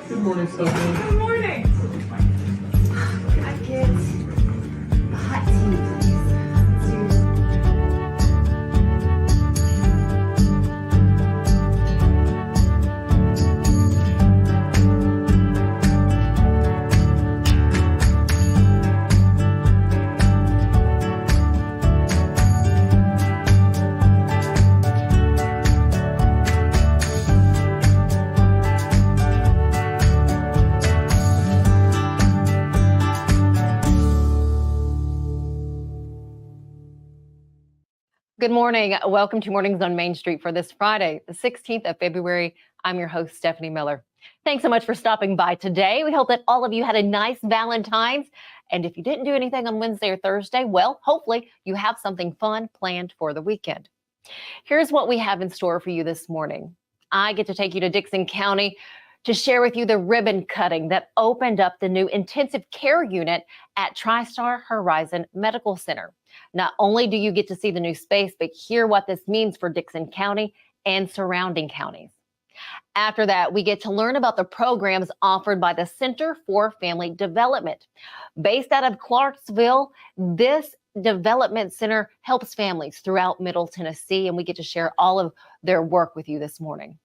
Good morning, Stefanie. Good morning. Can I get a hot tea, please? Good morning. Welcome to Mornings on Main Street for this Friday, the 16th of February. I'm your host, Stefanie Miller. Thanks so much for stopping by today. We hope that all of you had a nice Valentine's. And if you didn't do anything on Wednesday or Thursday, well, hopefully you have something fun planned for the weekend. Here's what we have in store for you this morning. I get to take you to Dickson County to share with you the ribbon cutting that opened up the new intensive care unit at TriStar Horizon Medical Center. Not only do you get to see the new space, but hear what this means for Dickson County and surrounding counties. After that, we get to learn about the programs offered by the Center for Family Development. Based out of Clarksville, this development center helps families throughout Middle Tennessee, and we get to share all of their work with you this morning.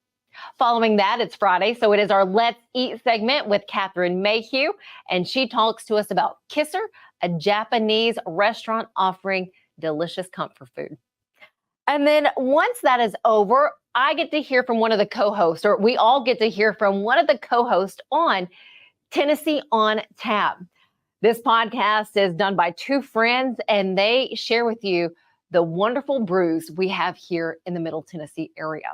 Following that, it's Friday, so it is our Let's Eat segment with Catherine Mayhew, and she talks to us about Kisser, a Japanese restaurant offering delicious comfort food. And then once that is over, I get to hear from one of the co-hosts, or we all get to hear from one of the co-hosts on Tennessee on Tap. This podcast is done by two friends, and they share with you the wonderful brews we have here in the Middle Tennessee area.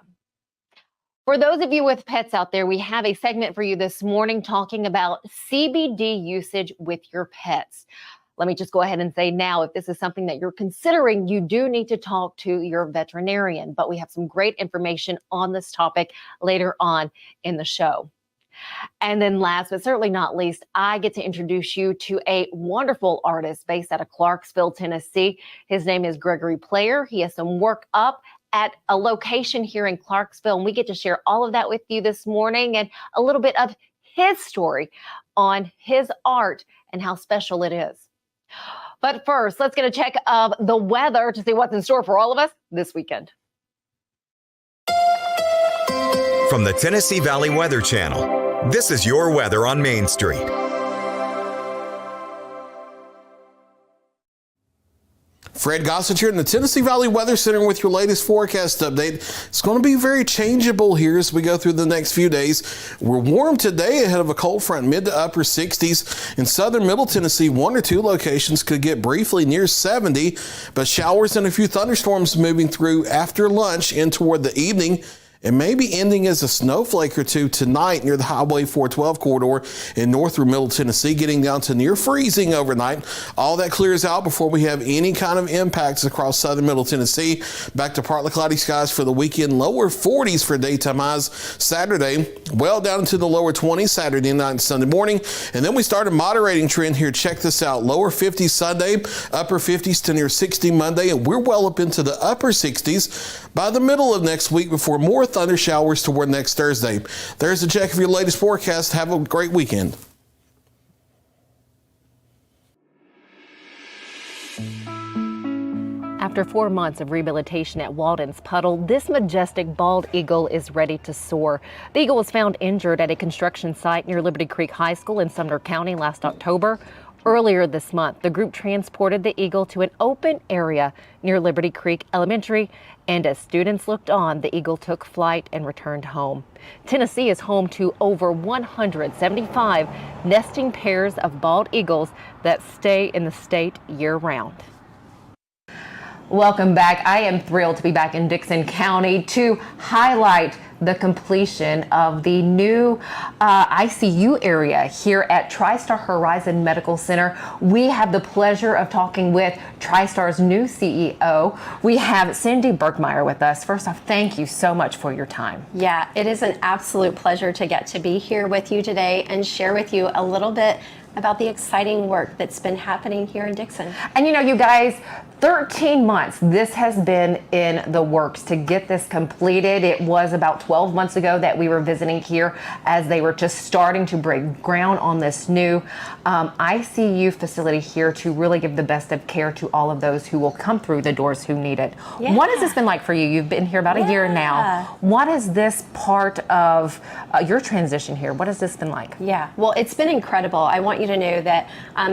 For those of you with pets out there, we have a segment for you this morning talking about CBD usage with your pets. Let me just go ahead and say now, if this is something that you're considering, you do need to talk to your veterinarian. But we have some great information on this topic later on in the show. And then last but certainly not least, I get to introduce you to a wonderful artist based out of Clarksville, Tennessee. His name is Gregory Player. He has some work up at a location here in Clarksville, and we get to share all of that with you this morning and a little bit of his story on his art and how special it is. But first, let's get a check of the weather to see what's in store for all of us this weekend. From the Tennessee Valley Weather Channel, this is your weather on Main Street. Fred Gossett here in the Tennessee Valley Weather Center with your latest forecast update. It's going to be very changeable here as we go through the next few days. We're warm today ahead of a cold front, mid to upper 60s. In southern Middle Tennessee, one or two locations could get briefly near 70, but showers and a few thunderstorms moving through after lunch and toward the evening. It may be ending as a snowflake or two tonight near the Highway 412 corridor in north through Middle Tennessee, getting down to near freezing overnight. All that clears out before we have any kind of impacts across southern Middle Tennessee. Back to partly cloudy skies for the weekend, lower 40s for daytime highs Saturday, well down into the lower 20s Saturday night and Sunday morning. And then we start a moderating trend here. Check this out. Lower 50s Sunday, upper 50s to near 60 Monday, and we're well up into the upper 60s by the middle of next week before more thunder showers toward next Thursday. There's a check of your latest forecast. Have a great weekend. After 4 months of rehabilitation at Walden's Puddle, this majestic bald eagle is ready to soar. The eagle was found injured at a construction site near Liberty Creek High School in Sumner County last October. Earlier this month, the group transported the eagle to an open area near Liberty Creek Elementary, and as students looked on, the eagle took flight and returned home. Tennessee is home to over 175 nesting pairs of bald eagles that stay in the state year-round. Welcome back. I am thrilled to be back in Dickson County to highlight the completion of the new ICU area here at TriStar Horizon Medical Center. We have the pleasure of talking with TriStar's new CEO. We have Cindy Berkmeyer with us. First off, thank you so much for your time. Yeah, it is an absolute pleasure to get to be here with you today and share with you a little bit about the exciting work that's been happening here in Dickson. And you know, you guys, 13 months, this has been in the works to get this completed. It was about 12 months ago that we were visiting here as they were just starting to break ground on this new ICU facility here to really give the best of care to all of those who will come through the doors who need it. Yeah. What has this been like for you? You've been here about a year now. What is this part of your transition here? What has this been like? Yeah, well, it's been incredible. I want you to know that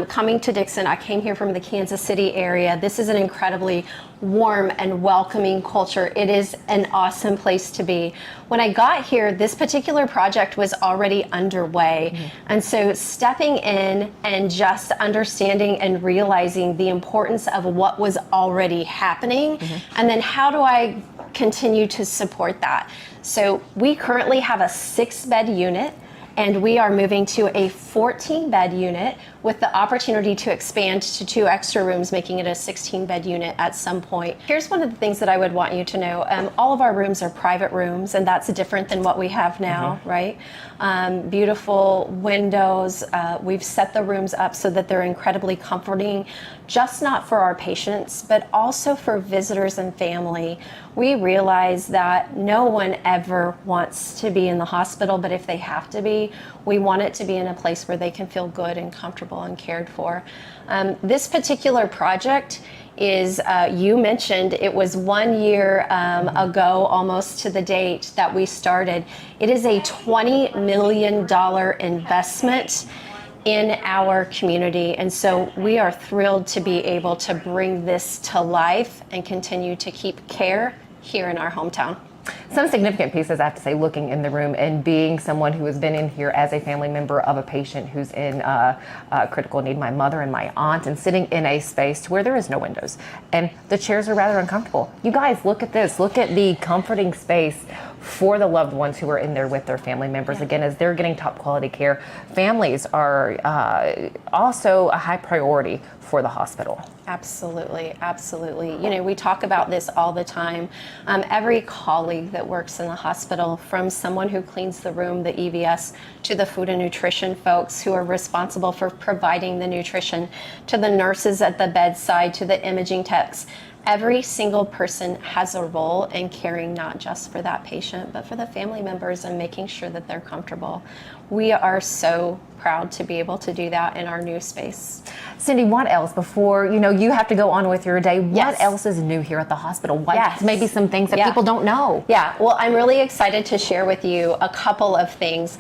coming to Dickson, I came here from the Kansas City area. This is an incredibly warm and welcoming culture. It is an awesome place to be. When I got here, this particular project was already underway. And so stepping in and just understanding and realizing the importance of what was already happening, and then how do I continue to support that? So we currently have a 6-bed unit, and we are moving to a 14-bed unit with the opportunity to expand to 2 extra rooms, making it a 16-bed unit at some point. Here's one of the things that I would want you to know. All of our rooms are private rooms, and that's different than what we have now, right? Beautiful windows. We've set the rooms up so that they're incredibly comforting, just not for our patients, but also for visitors and family. We realize that no one ever wants to be in the hospital, but if they have to be, we want it to be in a place where they can feel good and comfortable and cared for. This particular project is, you mentioned, it was 1 year ago, almost to the date that we started. It is a $20 million investment in our community. And so we are thrilled to be able to bring this to life and continue to keep care here in our hometown. Some significant pieces, I have to say, looking in the room and being someone who has been in here as a family member of a patient who's in critical need, my mother and my aunt, and sitting in a space where there is no windows and the chairs are rather uncomfortable. You guys, look at this. Look at the comforting space for the loved ones who are in there with their family members. Again, as they're getting top quality care, families are also a high priority for the hospital. Absolutely, absolutely. You know, we talk about this all the time. Every colleague that works in the hospital, from someone who cleans the room, the EVS, to the food and nutrition folks who are responsible for providing the nutrition, to the nurses at the bedside, to the imaging techs, every single person has a role in caring not just for that patient, but for the family members and making sure that they're comfortable. We are so proud to be able to do that in our new space. Cindy, what else, before you have to go on with your day, what else is new here at the hospital? What maybe some things that people don't know? Yeah, well, I'm really excited to share with you a couple of things.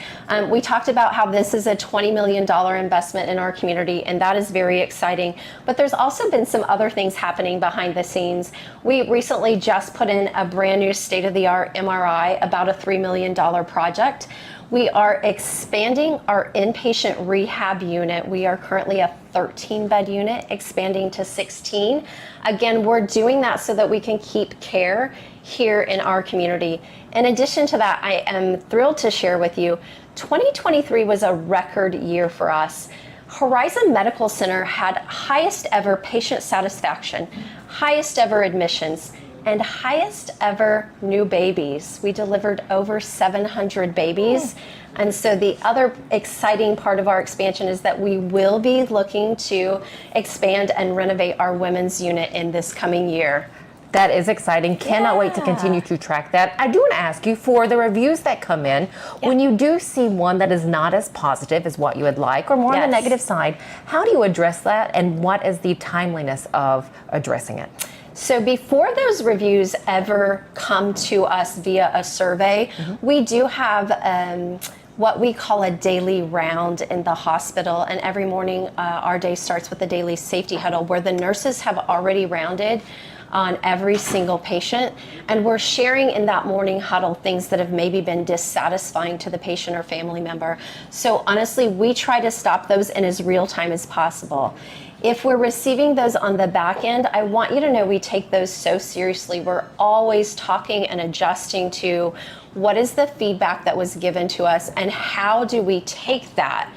We talked about how this is a $20 million investment in our community, and that is very exciting. But there's also been some other things happening behind the scenes. We recently just put in a brand new state-of-the-art MRI, about a $3 million project. We are expanding our inpatient rehab unit. We are currently a 13-bed unit, expanding to 16. Again, we're doing that so that we can keep care here in our community. In addition to that, I am thrilled to share with you, 2023 was a record year for us. Horizon Medical Center had highest ever patient satisfaction, highest ever admissions, and highest ever new babies. We delivered over 700 babies. And so the other exciting part of our expansion is that we will be looking to expand and renovate our women's unit in this coming year. That is exciting. Cannot wait to continue to track that. I do want to ask you, for the reviews that come in, when you do see one that is not as positive as what you would like, or more on the negative side, how do you address that, and what is the timeliness of addressing it? So before those reviews ever come to us via a survey, we do have what we call a daily round in the hospital. And every morning our day starts with a daily safety huddle where the nurses have already rounded on every single patient. And we're sharing in that morning huddle things that have maybe been dissatisfying to the patient or family member. So honestly, we try to stop those in as real time as possible. If we're receiving those on the back end, I want you to know we take those so seriously. We're always talking and adjusting to what is the feedback that was given to us and how do we take that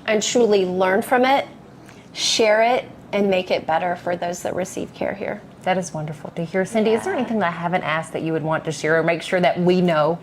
and truly learn from it, share it, and make it better for those that receive care here. That is wonderful to hear. Cindy, is there anything that I haven't asked that you would want to share or make sure that we know?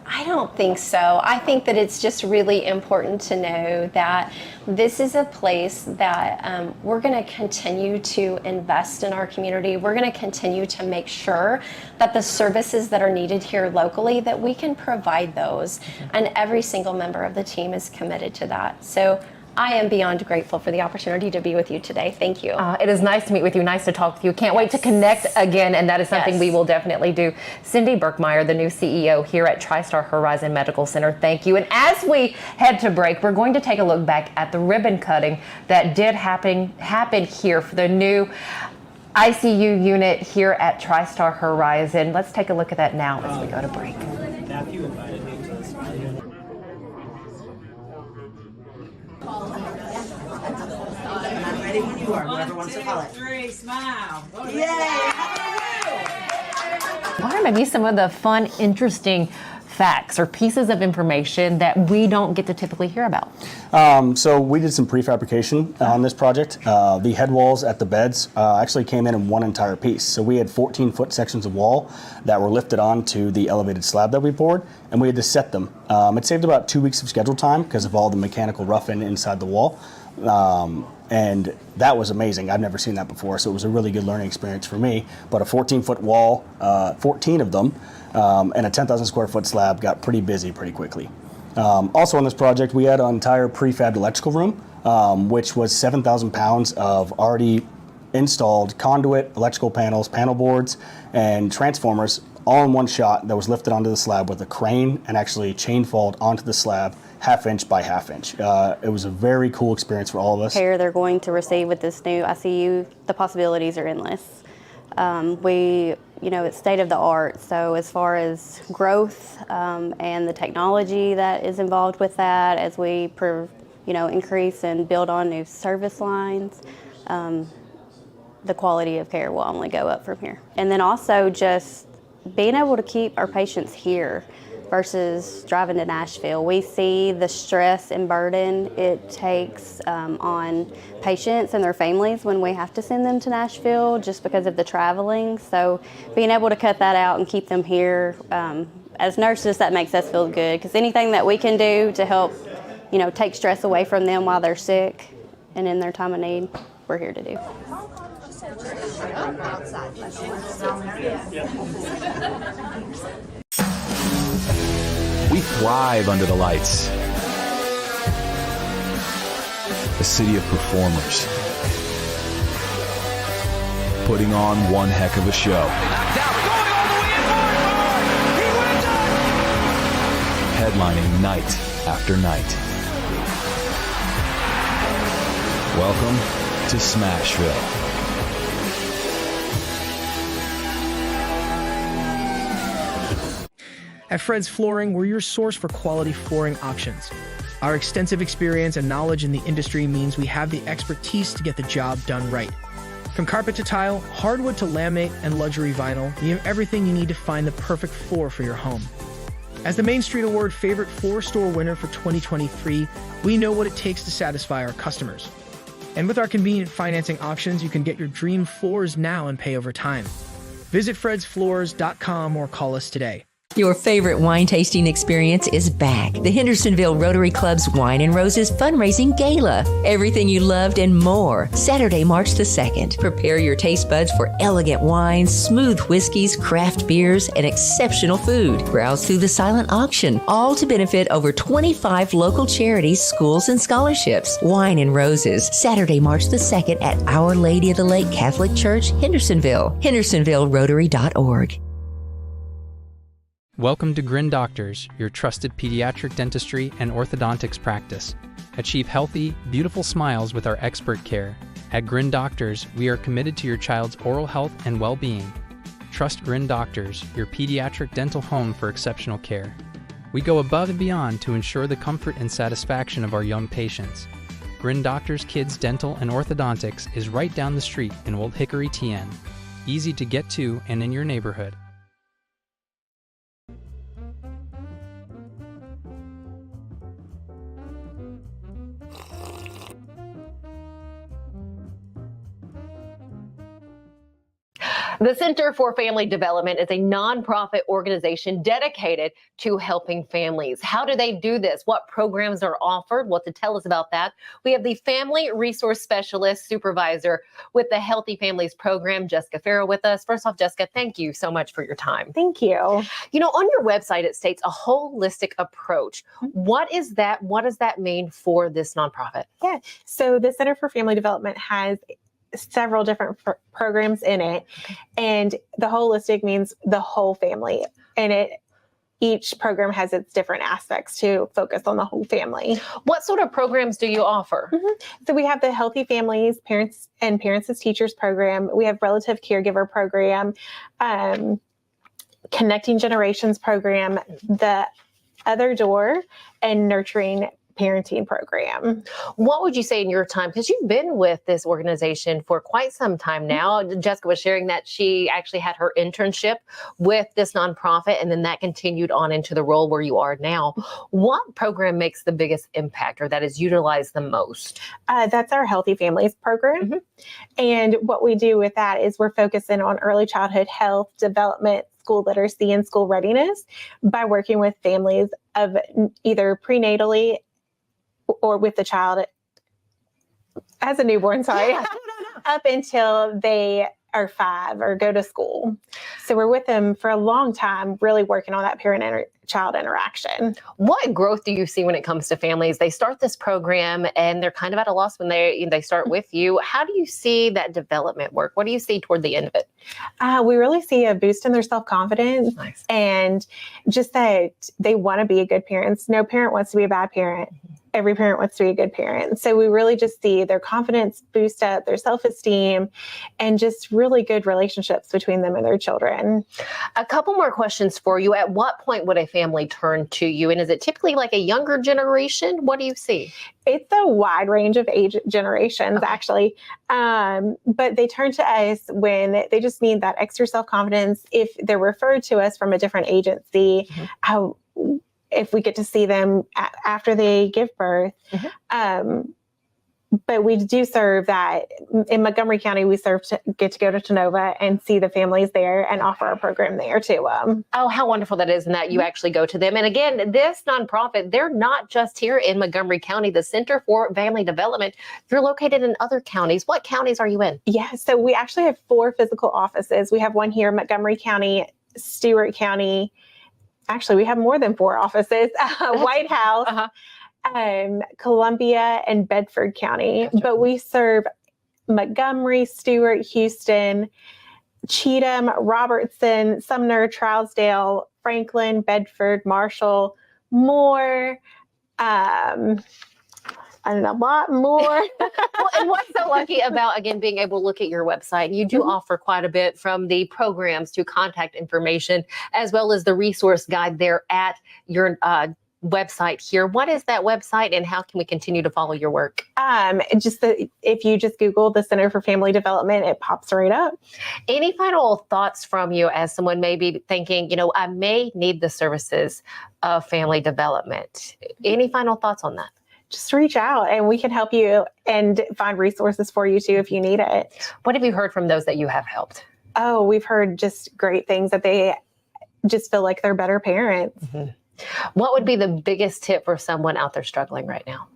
I I don't think so. I think that it's just really important to know that this is a place that we're going to continue to invest in our community. We're going to continue to make sure that the services that are needed here locally, that we can provide those. And every single member of the team is committed to that. So I am beyond grateful for the opportunity to be with you today. Thank you. It is nice to meet with you, nice to talk with you. Can't wait to connect again, and that is something we will definitely do. Cindy Berkmeyer, the new CEO here at TriStar Horizon Medical Center, thank you. And as we head to break, we're going to take a look back at the ribbon cutting that did happen here for the new ICU unit here at TriStar Horizon. Let's take a look at that now as we go to break. Matthew invited me to this. Ready when you are, whoever wants to call it. 3, smile. Yay! What are maybe some of the fun, interesting facts or pieces of information that we don't get to typically hear about? So we did some prefabrication on this project. The head walls at the beds actually came in one entire piece. So we had 14-foot sections of wall that were lifted onto the elevated slab that we poured, and we had to set them. It saved about 2 weeks of schedule time because of all the mechanical roughing inside the wall. And that was amazing. I've never seen that before, so it was a really good learning experience for me. But a 14-foot wall, 14 of them, and a 10,000 square foot slab got pretty busy pretty quickly. Also on this project, we had an entire prefabbed electrical room, which was 7,000 pounds of already installed conduit, electrical panels, panel boards, and transformers all in one shot that was lifted onto the slab with a crane and actually chain falled onto the slab 1/2 inch by 1/2 inch. It was a very cool experience for all of us. Care they're going to receive with this new ICU, the possibilities are endless. It's state of the art. So as far as growth and the technology that is involved with that, as we increase and build on new service lines, the quality of care will only go up from here. And then also just being able to keep our patients here versus driving to Nashville. We see the stress and burden it takes on patients and their families when we have to send them to Nashville just because of the traveling. So being able to cut that out and keep them here, as nurses, that makes us feel good, because anything that we can do to help, take stress away from them while they're sick and in their time of need, we're here to do. We thrive under the lights. A city of performers. Putting on one heck of a show. Headlining night after night. Welcome to Smashville. At Fred's Flooring, we're your source for quality flooring options. Our extensive experience and knowledge in the industry means we have the expertise to get the job done right. From carpet to tile, hardwood to laminate, and luxury vinyl, we have everything you need to find the perfect floor for your home. As the Main Street Award Favorite Floor Store winner for 2023, we know what it takes to satisfy our customers. And with our convenient financing options, you can get your dream floors now and pay over time. Visit fredsfloors.com or call us today. Your favorite wine tasting experience is back. The Hendersonville Rotary Club's Wine and Roses Fundraising Gala. Everything you loved and more. Saturday, March the 2nd. Prepare your taste buds for elegant wines, smooth whiskeys, craft beers, and exceptional food. Browse through the silent auction, all to benefit over 25 local charities, schools, and scholarships. Wine and Roses, Saturday, March the 2nd at Our Lady of the Lake Catholic Church, Hendersonville. HendersonvilleRotary.org. Welcome to Grin Doctors, your trusted pediatric dentistry and orthodontics practice. Achieve healthy, beautiful smiles with our expert care. At Grin Doctors, we are committed to your child's oral health and well-being. Trust Grin Doctors, your pediatric dental home for exceptional care. We go above and beyond to ensure the comfort and satisfaction of our young patients. Grin Doctors Kids Dental and Orthodontics is right down the street in Old Hickory, TN. Easy to get to and in your neighborhood. The Center for Family Development is a nonprofit organization dedicated to helping families. How do they do this? What programs are offered? Well, to tell us about that, we have the Family Resource Specialist Supervisor with the Healthy Families Program, Jessica Ferrell, with us. First off, Jessica, thank you so much for your time. Thank you. You know, on your website, it states a holistic approach. What is that? What does that mean for this nonprofit? Yeah. So the Center for Family Development has several different programs in it, and the holistic means the whole family, and each program has its different aspects to focus on the whole family. What sort of programs do you offer? So we have the Healthy Families Parents as Teachers program. We have Relative Caregiver program, Connecting Generations program, the Other Door, and Nurturing Parenting program. What would you say in your time, because you've been with this organization for quite some time now? Jessica was sharing that she actually had her internship with this nonprofit, and then that continued on into the role where you are now. What program makes the biggest impact, or that is utilized the most? That's our Healthy Families program. And what we do with that is we're focusing on early childhood health, development, school literacy, and school readiness by working with families of either prenatally or with the child as a newborn, up until they are 5 or go to school. So we're with them for a long time, really working on that parent-child interaction. What growth do you see when it comes to families? They start this program and they're kind of at a loss when they start with you. How do you see that development work? What do you see toward the end of it? We really see a boost in their self-confidence. Nice. And just that they want to be a good parent. No parent wants to be a bad parent. Every parent wants to be a good parent. So we really just see their confidence boost up, their self-esteem, and just really good relationships between them and their children. A couple more questions for you. At what point would a family turn to you? And is it typically like a younger generation? What do you see? It's a wide range of age generations, actually. But they turn to us when they just need that extra self-confidence. If they're referred to us from a different agency, if we get to see them after they give birth. But we do serve that in Montgomery County. We get to go to Tenova and see the families there and offer our program there too. Oh, how wonderful that is, and that you actually go to them. And again, this nonprofit, they're not just here in Montgomery County. The Center for Family Development, you're located in other counties. What counties are you in? Yeah, so we actually have 4 physical offices. We have one here in Montgomery County, Stewart County. Actually, we have more than 4 offices. White House, Columbia, and Bedford County. Gotcha. But we serve Montgomery, Stewart, Houston, Cheatham, Robertson, Sumner, Trousdale, Franklin, Bedford, Marshall, Moore, and a lot more. Well, and what's so lucky about, again, being able to look at your website, you do offer quite a bit, from the programs to contact information, as well as the resource guide there at your website here. What is that website, and how can we continue to follow your work? If you just Google the Center for Family Development, it pops right up. Any final thoughts from you as someone may be thinking, I may need the services of family development? Any final thoughts on that? Just reach out and we can help you and find resources for you too if you need it. What have you heard from those that you have helped? Oh, we've heard just great things, that they just feel like they're better parents. What would be the biggest tip for someone out there struggling right now?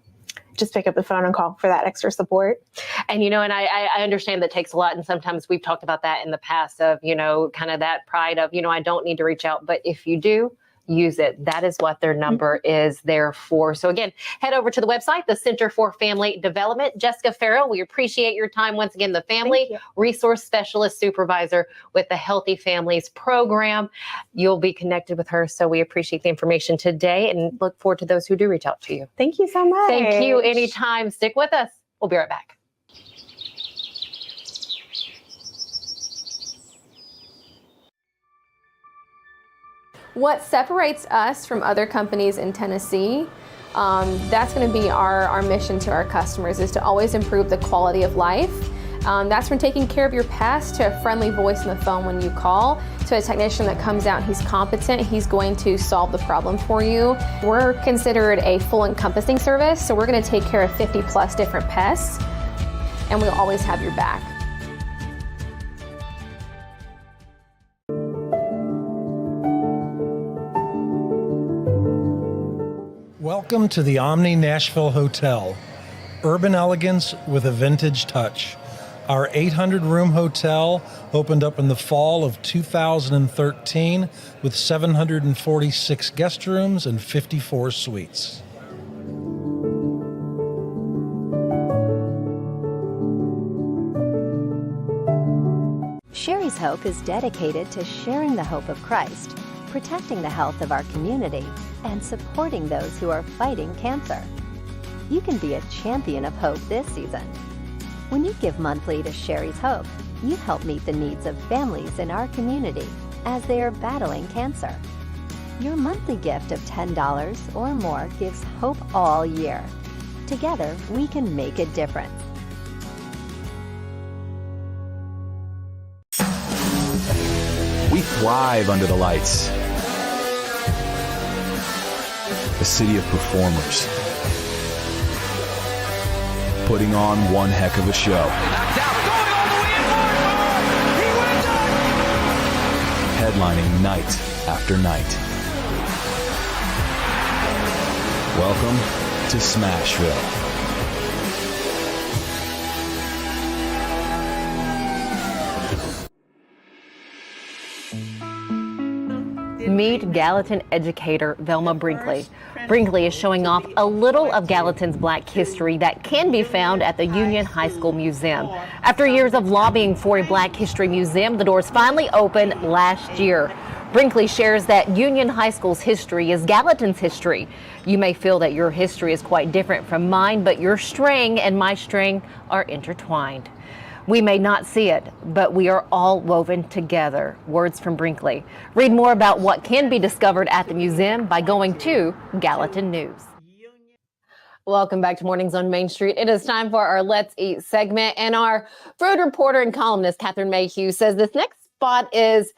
Just pick up the phone and call for that extra support. And, and I understand that takes a lot. And sometimes we've talked about that in the past of, kind of that pride of, I don't need to reach out. But if you do, use it. That is what their number is there for. So again, head over to the website, the Center for Family Development. Jessica Ferrell, we appreciate your time once again, the Family Resource Specialist Supervisor with the Healthy Families Program. You'll be connected with her. So we appreciate the information today and look forward to those who do reach out to you. Thank you so much. Thank you. Anytime. Stick with us. We'll be right back. What separates us from other companies in Tennessee, that's going to be our mission to our customers, is to always improve the quality of life. That's from taking care of your pest, to a friendly voice on the phone when you call, to a technician that comes out, he's competent, he's going to solve the problem for you. We're considered a full encompassing service, so we're going to take care of 50 plus different pests, and we'll always have your back. Welcome to the Omni Nashville Hotel. Urban elegance with a vintage touch. Our 800-room hotel opened up in the fall of 2013 with 746 guest rooms and 54 suites. Sherry's Hope is dedicated to sharing the hope of Christ, protecting the health of our community, and supporting those who are fighting cancer. You can be a champion of hope this season. When you give monthly to Sherry's Hope, you help meet the needs of families in our community as they are battling cancer. Your monthly gift of $10 or more gives hope all year. Together, we can make a difference. We thrive under the lights. A city of performers, putting on one heck of a show. Headlining night after night. Welcome to Smashville. Meet Gallatin educator Velma Brinkley. Brinkley is showing off a little of Gallatin's Black history that can be found at the Union High School Museum. After years of lobbying for a Black History Museum, the doors finally opened last year. Brinkley shares that Union High School's history is Gallatin's history. You may feel that your history is quite different from mine, but your string and my string are intertwined. We may not see it, but we are all woven together. Words from Brinkley. Read more about what can be discovered at the museum by going to Gallatin News. Welcome back to Mornings on Main Street. It is time for our Let's Eat segment, and our food reporter and columnist, Catherine Mayhew, says this next spot is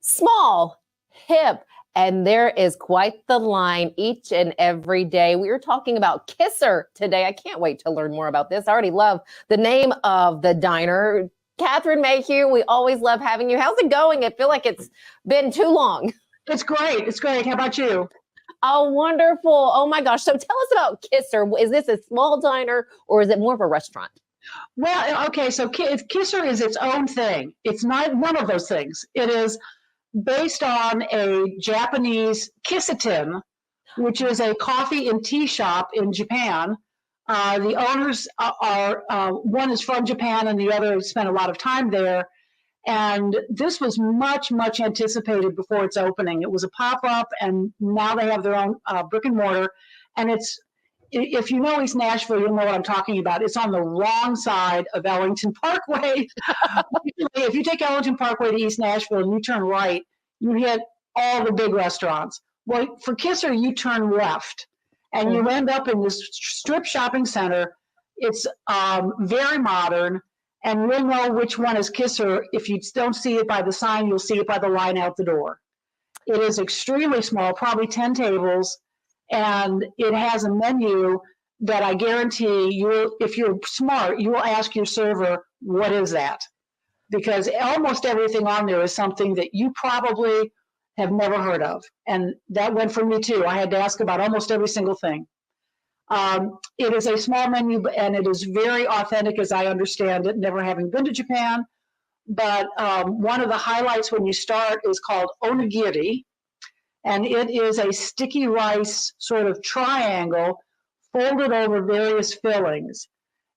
small, hip, and there is quite the line each and every day. We are talking about Kisser today. I can't wait to learn more about this. I already love the name of the diner. Catherine Mayhew, we always love having you. How's it going? I feel like it's been too long. It's great. It's great. How about you? Oh, wonderful. Oh my gosh. So tell us about Kisser. Is this a small diner or is it more of a restaurant? Well, okay. So Kisser is its own thing. It's not one of those things. It is based on a Japanese kissetin, which is a coffee and tea shop in Japan. The owners are, one is from Japan and the other spent a lot of time there. And this was much, much anticipated before its opening. It was a pop-up, and now they have their own brick and mortar. And it's, if you know East Nashville, you'll know what I'm talking about. It's on the wrong side of Ellington Parkway. If you take Ellington Parkway to East Nashville and you turn right, you hit all the big restaurants. Well, for Kisser, you turn left, and you end up in this strip shopping center. It's very modern, and you'll know which one is Kisser. If you don't see it by the sign, you'll see it by the line out the door. It is extremely small, probably 10 tables. And it has a menu that I guarantee you, if you're smart, you will ask your server, what is that? Because almost everything on there is something that you probably have never heard of. And that went for me too. I had to ask about almost every single thing. It is a small menu, and it is very authentic as I understand it, never having been to Japan. But one of the highlights when you start is called onigiri. And it is a sticky rice sort of triangle folded over various fillings.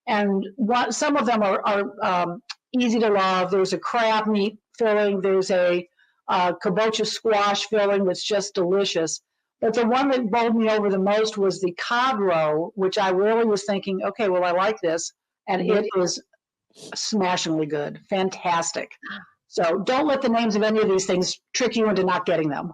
And some of them are easy to love. There's a crab meat filling. There's a kabocha squash filling that's just delicious. But the one that bowled me over the most was the cod roe, which I really was thinking, okay, well, I like this. And it is smashingly good. Fantastic. So don't let the names of any of these things trick you into not getting them.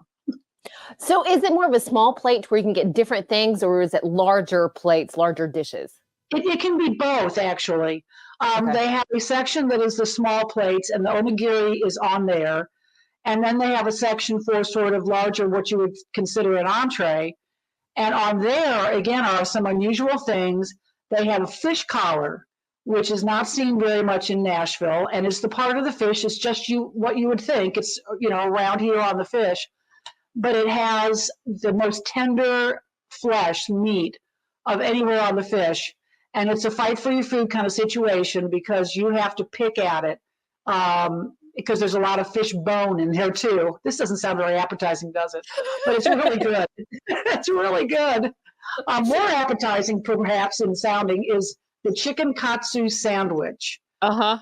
So is it more of a small plate where you can get different things, or is it larger plates, larger dishes? It can be both, actually. They have a section that is the small plates, and the onigiri is on there. And then they have a section for sort of larger, what you would consider an entree. And on there, again, are some unusual things. They have a fish collar, which is not seen very much in Nashville. And it's the part of the fish, it's just what you would think. It's, around here on the fish. But it has the most tender flesh, meat of anywhere on the fish. And it's a fight for your food kind of situation because you have to pick at it because there's a lot of fish bone in there too. This doesn't sound very appetizing, does it? But it's really good. It's really good. More appetizing, perhaps, in sounding is the chicken katsu sandwich. A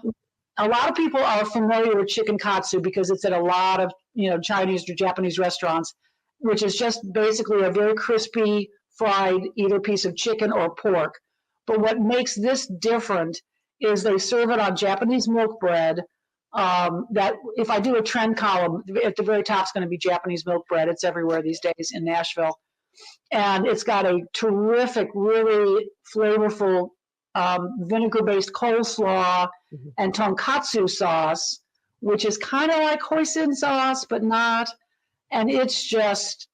lot of people are familiar with chicken katsu because it's at a lot of Chinese or Japanese restaurants, which is just basically a very crispy fried either piece of chicken or pork. But what makes this different is they serve it on Japanese milk bread. That if I do a trend column, at the very top is going to be Japanese milk bread. It's everywhere these days in Nashville. And it's got a terrific, really flavorful vinegar-based coleslaw and tonkatsu sauce, which is kind of like hoisin sauce, but not. And it's just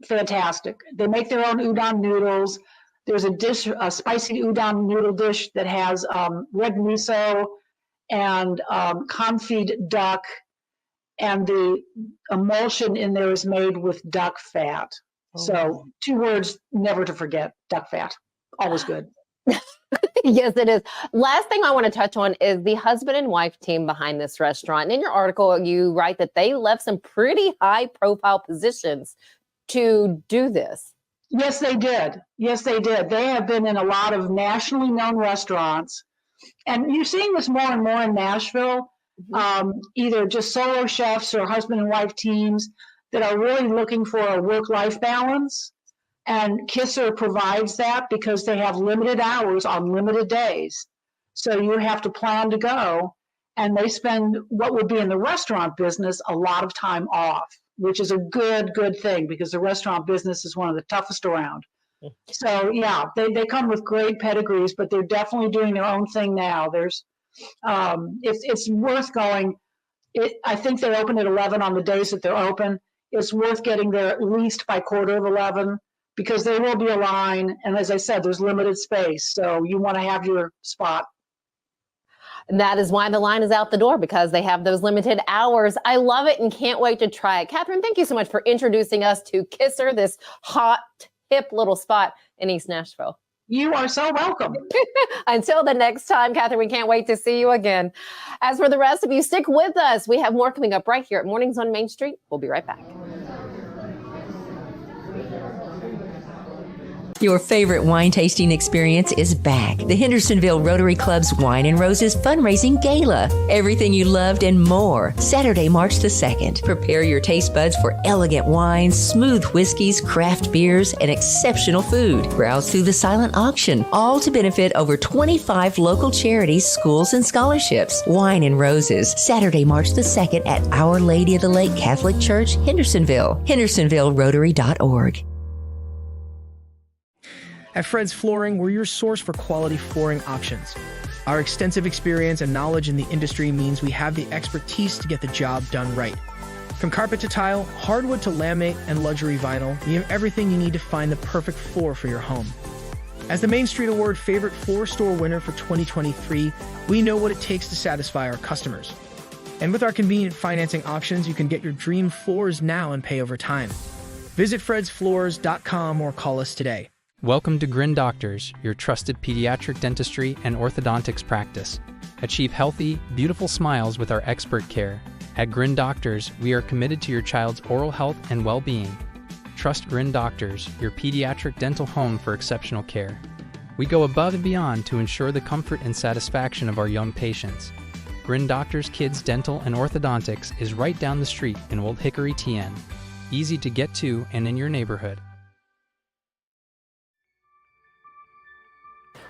fantastic. They make their own udon noodles. There's a spicy udon noodle dish that has red miso and confit duck, and the emulsion in there is made with duck fat. So 2 words never to forget: duck fat. Always good. Yes, it is. Last thing I want to touch on is the husband and wife team behind this restaurant. And in your article, you write that they left some pretty high profile positions to do this. Yes, they did. Yes, they did. They have been in a lot of nationally known restaurants. And you're seeing this more and more in Nashville, either just solo chefs or husband and wife teams that are really looking for a work-life balance. And Kisser provides that because they have limited hours on limited days. So you have to plan to go. And they spend what would be in the restaurant business a lot of time off, which is a good thing because the restaurant business is one of the toughest around. So yeah, they come with great pedigrees, but they're definitely doing their own thing now. There's, it's worth going. I think they open at 11 on the days that they're open. It's worth getting there at least by 11:15 because there will be a line. And as I said, there's limited space. So you want to have your spot. And that is why the line is out the door, because they have those limited hours. I love it and can't wait to try it. Catherine, thank you so much for introducing us to Kisser, this hot, hip little spot in East Nashville. You are so welcome. Until the next time, Catherine, we can't wait to see you again. As for the rest of you, stick with us. We have more coming up right here at Mornings on Main Street. We'll be right back. Your favorite wine tasting experience is back. The Hendersonville Rotary Club's Wine and Roses Fundraising Gala. Everything you loved and more. Saturday, March the 2nd. Prepare your taste buds for elegant wines, smooth whiskeys, craft beers, and exceptional food. Browse through the silent auction, all to benefit over 25 local charities, schools, and scholarships. Wine and Roses, Saturday, March the 2nd at Our Lady of the Lake Catholic Church, Hendersonville. HendersonvilleRotary.org. At Fred's Flooring, we're your source for quality flooring options. Our extensive experience and knowledge in the industry means we have the expertise to get the job done right. From carpet to tile, hardwood to laminate, and luxury vinyl, we have everything you need to find the perfect floor for your home. As the Main Street Award Favorite Floor Store winner for 2023, we know what it takes to satisfy our customers. And with our convenient financing options, you can get your dream floors now and pay over time. Visit fredsfloors.com or call us today. Welcome to Grin Doctors, your trusted pediatric dentistry and orthodontics practice. Achieve healthy, beautiful smiles with our expert care. At Grin Doctors, we are committed to your child's oral health and well-being. Trust Grin Doctors, your pediatric dental home for exceptional care. We go above and beyond to ensure the comfort and satisfaction of our young patients. Grin Doctors Kids Dental and Orthodontics is right down the street in Old Hickory, TN. Easy to get to and in your neighborhood.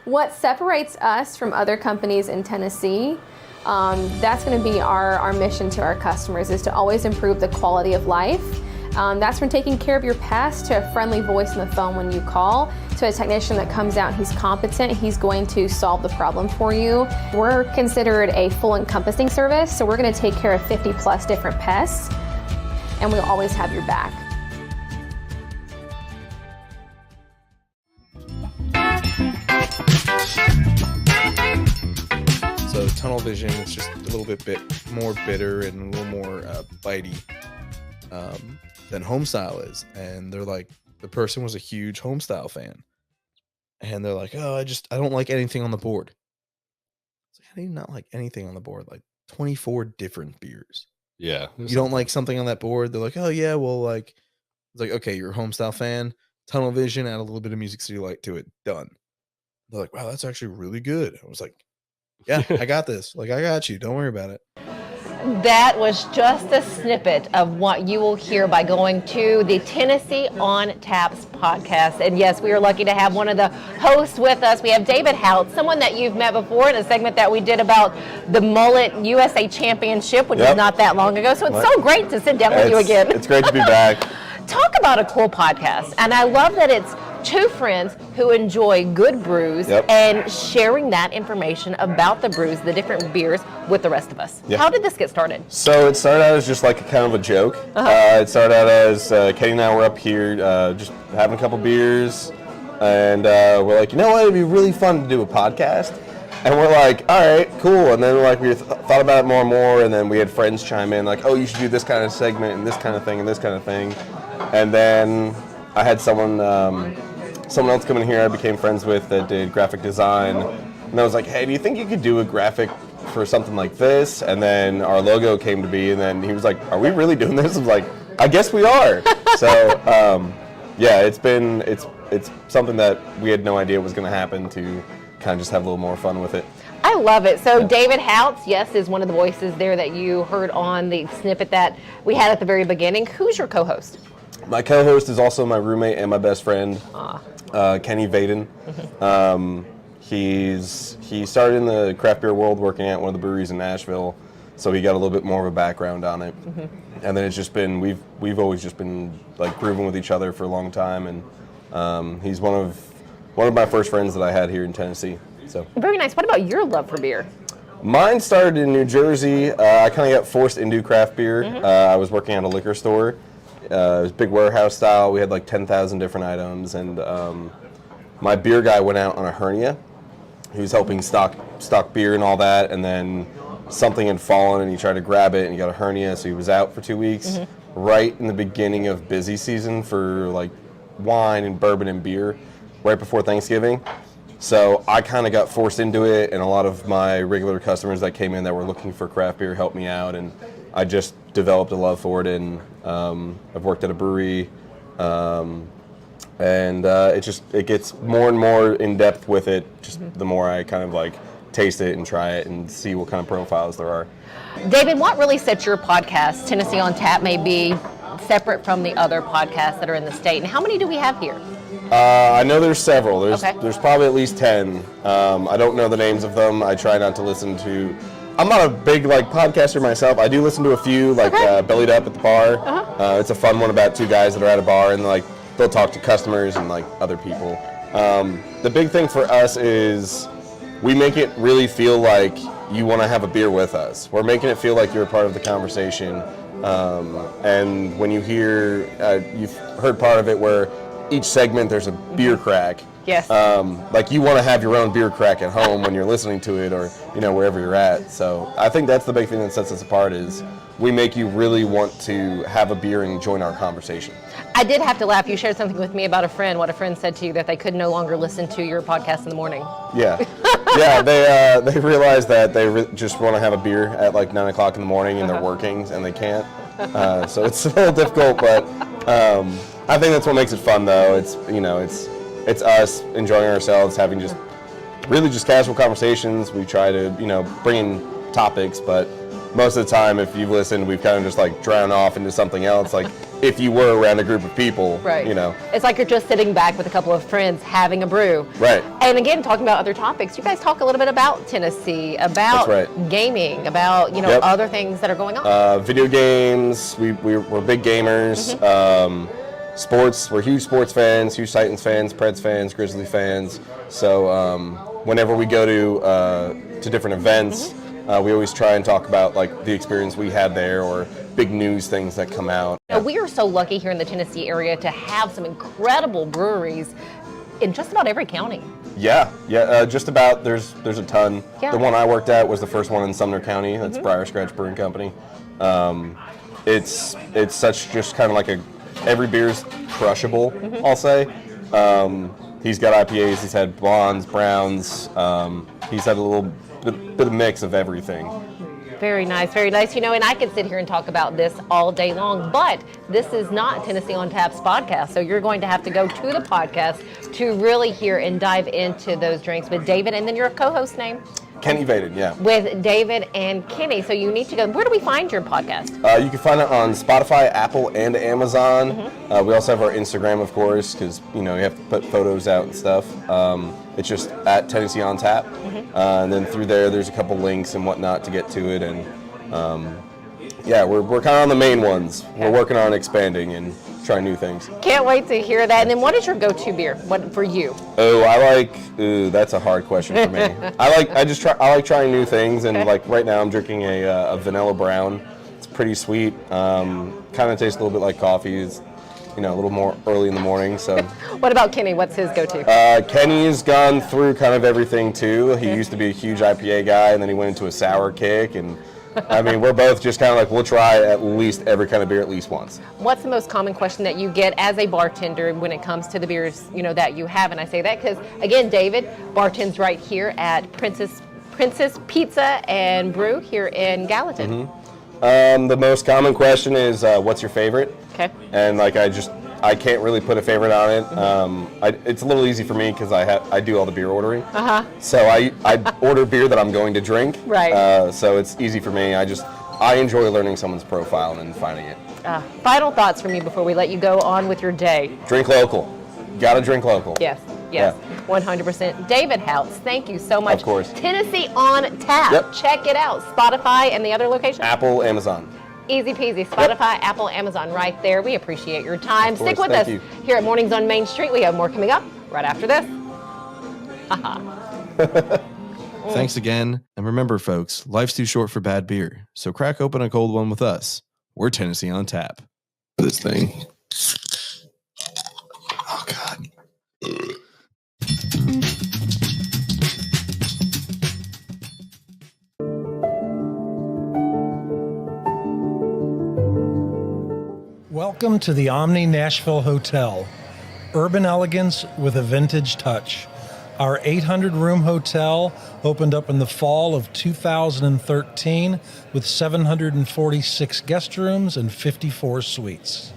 What separates us from other companies in Tennessee, that's going to be our mission to our customers, is to always improve the quality of life. That's from taking care of your past to a friendly voice on the phone when you call, to a technician that comes out, he's competent, he's going to solve the problem for you. We're considered a full encompassing service, so we're going to take care of 50 plus different pests, and we'll always have your back. So tunnel vision is just a little bit more bitter and a little more bitey than home style is, and they're like the person was a huge homestyle fan. And they're like, oh, I don't like anything on the board. It's like, how do you not like anything on the board? Like 24 different beers. Yeah. You don't like something on that board? They're like, oh yeah, well, like, it's like, okay, you're a homestyle fan, tunnel vision, add a little bit of Music City Light to it, done. They're like, wow, that's actually really good. I was like, yeah, I got this. Like, I got you. Don't worry about it. That was just a snippet of what you will hear by going to the Tennessee on Taps podcast. And yes, we are lucky to have one of the hosts with us. We have David Houtz, someone that you've met before in a segment that we did about the Mullet USA Championship, which was not that long ago. So it's so great to sit down with you again. It's great to be back. Talk about a cool podcast. And I love that it's two friends who enjoy good brews and sharing that information about the brews, the different beers, with the rest of us. Yeah. How did this get started? So it started out as just like a kind of a joke. It started out as Katie and I were up here just having a couple beers, and we're like, you know what, it'd be really fun to do a podcast. And we're like, all right, cool. And then like we thought about it more and more, and then we had friends chime in like, oh, you should do this kind of segment and this kind of thing and this kind of thing. And then I had someone else come in here I became friends with that did graphic design. And I was like, hey, do you think you could do a graphic for something like this? And then our logo came to be, and then he was like, are we really doing this? I was like, I guess we are. So yeah, it's something that we had no idea was going to happen, to kind of just have a little more fun with it. I love it. So David Houtz, yes, is one of the voices there that you heard on the snippet that we had at the very beginning. Who's your co-host? My co-host is also my roommate and my best friend, Kenny Vaden. He started in the craft beer world working at one of the breweries in Nashville, so he got a little bit more of a background on it. And then it's just been, we've always just been like grooving with each other for a long time, and he's one of my first friends that I had here in Tennessee. So very nice. What about your love for beer? Mine started in New Jersey. I kind of got forced into craft beer. I was working at a liquor store. It was big warehouse style. We had like 10,000 different items, and my beer guy went out on a hernia. He was helping stock beer and all that, and then something had fallen and he tried to grab it and he got a hernia, so he was out for 2 weeks. Right in the beginning of busy season for like wine and bourbon and beer, right before Thanksgiving. So I kind of got forced into it, and a lot of my regular customers that came in that were looking for craft beer helped me out, and I just developed a love for it. And I've worked at a brewery, and it gets more and more in depth with it. Just the more I kind of like taste it and try it and see what kind of profiles there are. David, what really sets your podcast, Tennessee on Tap, may be separate from the other podcasts that are in the state? And how many do we have here? I know there's several. There's probably at least 10. I don't know the names of them. I try not to listen to. I'm not a big like podcaster myself. I do listen to a few, like Bellied Up at the Bar. It's a fun one about two guys that are at a bar and like they'll talk to customers and like other people. The big thing for us is we make it really feel like you want to have a beer with us. We're making it feel like you're a part of the conversation. And when you hear, you've heard part of it where each segment there's a beer crack. Yes. Like you want to have your own beer crack at home when you're listening to it, or wherever you're at. So I think that's the big thing that sets us apart, is we make you really want to have a beer and join our conversation. I did have to laugh. You shared something with me about a friend, what a friend said to you, that they could no longer listen to your podcast in the morning. Yeah. Yeah, they realize that they just want to have a beer at like 9 o'clock in the morning and they're working and they can't. So it's a little difficult, but I think that's what makes it fun, though. It's us enjoying ourselves, having just casual conversations. We try to, bring in topics, but most of the time, if you've listened, we've kind of just like drowned off into something else. Like if you were around a group of people, right. It's like you're just sitting back with a couple of friends having a brew. Right. And again, talking about other topics, you guys talk a little bit about Tennessee, about gaming, about, other things that are going on. Video games, we're big gamers. Sports, we're huge sports fans, huge Titans fans, Preds fans, Grizzly fans. So whenever we go to different events, we always try and talk about like the experience we had there, or big news things that come out. We are so lucky here in the Tennessee area to have some incredible breweries in just about every county. Yeah, just about. There's a ton. Yeah. The one I worked at was the first one in Sumner County. That's Briar Scratch Brewing Company. It's such just kind of like a every beer's crushable, I'll say. He's got IPAs, he's had blondes, browns, he's had a little bit of mix of everything. Very nice, very nice. You know, and I could sit here and talk about this all day long, but this is not Tennessee on Tap's podcast, so you're going to have to go to the podcast to really hear and dive into those drinks with David, and then your co-host name? Kenny Vaden, yeah. With David and Kenny. So you need to go. Where do we find your podcast? You can find it on Spotify, Apple, and Amazon. We also have our Instagram, of course, because you have to put photos out and stuff. It's just at Tennessee on Tap, and then through there's a couple links and whatnot to get to it. And yeah, we're kind of on the main ones. We're working on expanding and trying new things. Can't wait to hear that. And then what is your go-to beer? What for you? Oh, that's a hard question for me. I like trying new things, and like right now I'm drinking a vanilla brown. It's pretty sweet. Kind of tastes a little bit like coffee. It's, a little more early in the morning. So. What about Kenny? What's his go-to? Kenny's gone through kind of everything too. He used to be a huge IPA guy, and then he went into a sour kick, and I mean, we're both just kind of like, we'll try at least every kind of beer at least once. What's the most common question that you get as a bartender when it comes to the beers, that you have? And I say that because, again, David bartends right here at Princess Pizza and Brew here in Gallatin. The most common question is, what's your favorite? Okay. And like, I can't really put a favorite on it. It's a little easy for me because I do all the beer ordering. So I order beer that I'm going to drink. Right. So it's easy for me. I enjoy learning someone's profile and then finding it. Final thoughts from you before we let you go on with your day. Drink local. Gotta drink local. Yes. 100%. David Houtz, thank you so much. Of course. Tennessee on Tap. Yep. Check it out. Spotify and the other location? Apple, Amazon. Easy peasy. Spotify, Apple, Amazon right there. We appreciate your time. Stick with us here at Mornings on Main Street. We have more coming up right after this. Thanks again. And remember, folks, life's too short for bad beer. So crack open a cold one with us. We're Tennessee on Tap. This thing. Oh, God. Welcome to the Omni Nashville Hotel. Urban elegance with a vintage touch. Our 800-room hotel opened up in the fall of 2013 with 746 guest rooms and 54 suites.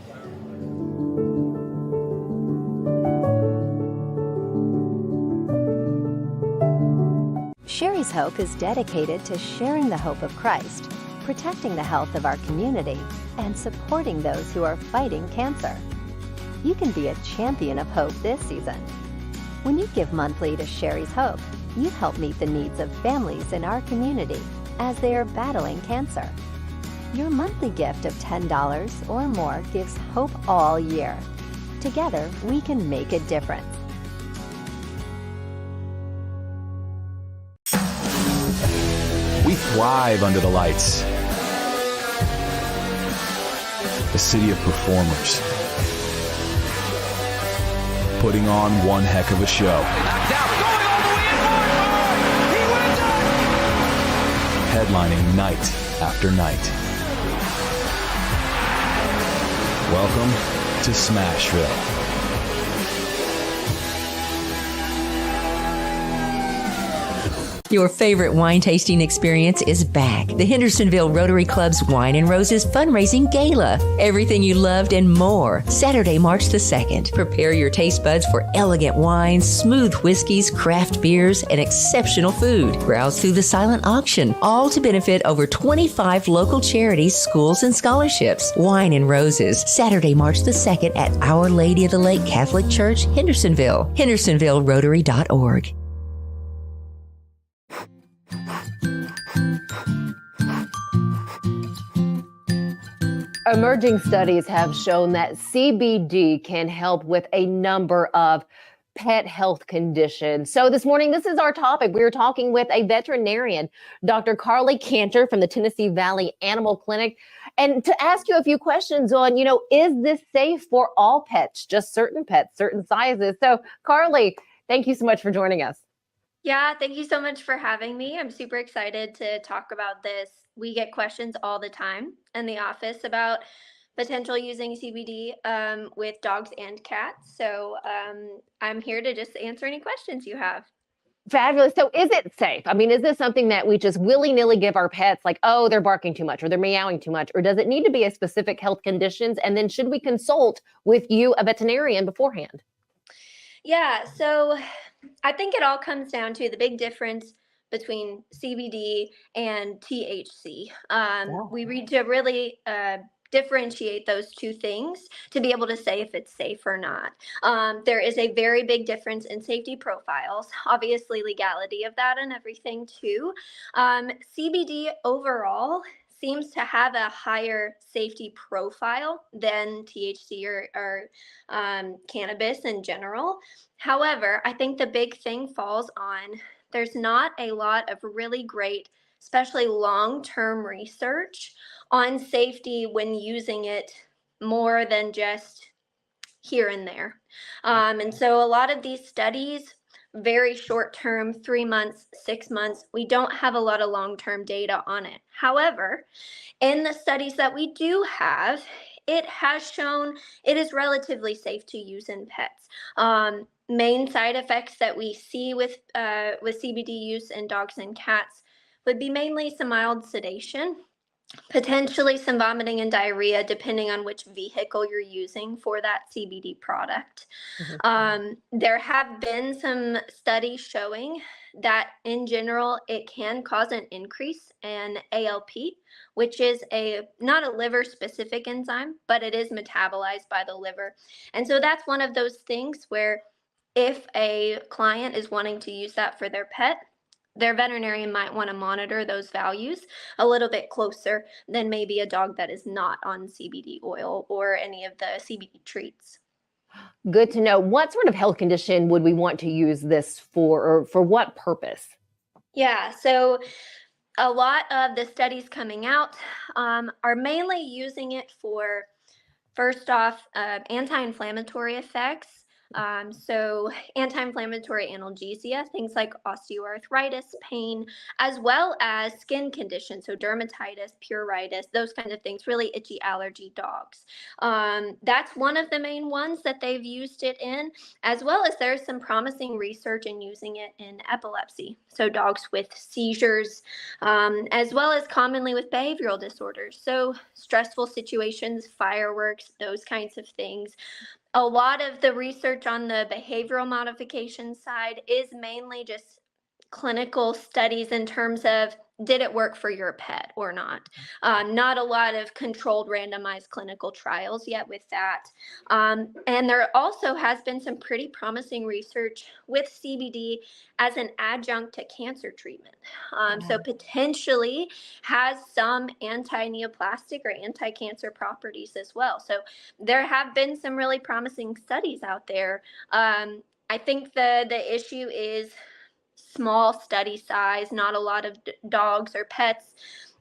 Sherry's Hope is dedicated to sharing the hope of Christ, protecting the health of our community, and supporting those who are fighting cancer. You can be a champion of hope this season. When you give monthly to Sherry's Hope, you help meet the needs of families in our community as they are battling cancer. Your monthly gift of $10 or more gives hope all year. Together, we can make a difference. We thrive under the lights. A city of performers. Putting on one heck of a show. Headlining night after night. Welcome to Smashville. Your favorite wine tasting experience is back. The Hendersonville Rotary Club's Wine and Roses Fundraising Gala. Everything you loved and more. Saturday, March the 2nd. Prepare your taste buds for elegant wines, smooth whiskeys, craft beers, and exceptional food. Browse through the silent auction, all to benefit over 25 local charities, schools, and scholarships. Wine and Roses, Saturday, March the 2nd at Our Lady of the Lake Catholic Church, Hendersonville. HendersonvilleRotary.org. Emerging studies have shown that CBD can help with a number of pet health conditions. So this morning, this is our topic. We are talking with a veterinarian, Dr. Carly Canter from the Tennessee Valley Animal Clinic, and to ask you a few questions on, is this safe for all pets, just certain pets, certain sizes? So Carly, thank you so much for joining us. Yeah, thank you so much for having me. I'm super excited to talk about this. We get questions all the time in the office about potential using CBD with dogs and cats. So I'm here to just answer any questions you have. Fabulous. So is it safe? I mean, is this something that we just willy-nilly give our pets, like, oh, they're barking too much or they're meowing too much? Or does it need to be a specific health conditions? And then should we consult with you, a veterinarian, beforehand? Yeah, so I think it all comes down to the big difference between CBD and THC. We need to really differentiate those two things to be able to say if it's safe or not. There is a very big difference in safety profiles, obviously legality of that and everything too. CBD overall seems to have a higher safety profile than THC or cannabis in general. However, I think the big thing falls on there's not a lot of really great, especially long-term research on safety when using it more than just here and there. And so a lot of these studies, very short term, 3 months, 6 months, we don't have a lot of long-term data on it. However, in the studies that we do have, it has shown it is relatively safe to use in pets. Main side effects that we see with CBD use in dogs and cats would be mainly some mild sedation, potentially some vomiting and diarrhea, depending on which vehicle you're using for that CBD product. There have been some studies showing that in general, it can cause an increase in ALP, which is not a liver specific enzyme, but it is metabolized by the liver. And so that's one of those things where if a client is wanting to use that for their pet, their veterinarian might want to monitor those values a little bit closer than maybe a dog that is not on CBD oil or any of the CBD treats. Good to know. What sort of health condition would we want to use this for, or for what purpose? Yeah, so a lot of the studies coming out are mainly using it for, first off, anti-inflammatory effects. So anti-inflammatory analgesia, things like osteoarthritis, pain, as well as skin conditions, so dermatitis, pruritus, those kinds of things, really itchy allergy dogs. That's one of the main ones that they've used it in, as well as there's some promising research in using it in epilepsy, so dogs with seizures, as well as commonly with behavioral disorders, so stressful situations, fireworks, those kinds of things. A lot of the research on the behavioral modification side is mainly just clinical studies in terms of did it work for your pet or not. Not a lot of controlled randomized clinical trials yet with that. And there also has been some pretty promising research with CBD as an adjunct to cancer treatment. So potentially has some anti-neoplastic or anti-cancer properties as well. So there have been some really promising studies out there. I think the issue is small study size, not a lot of dogs or pets.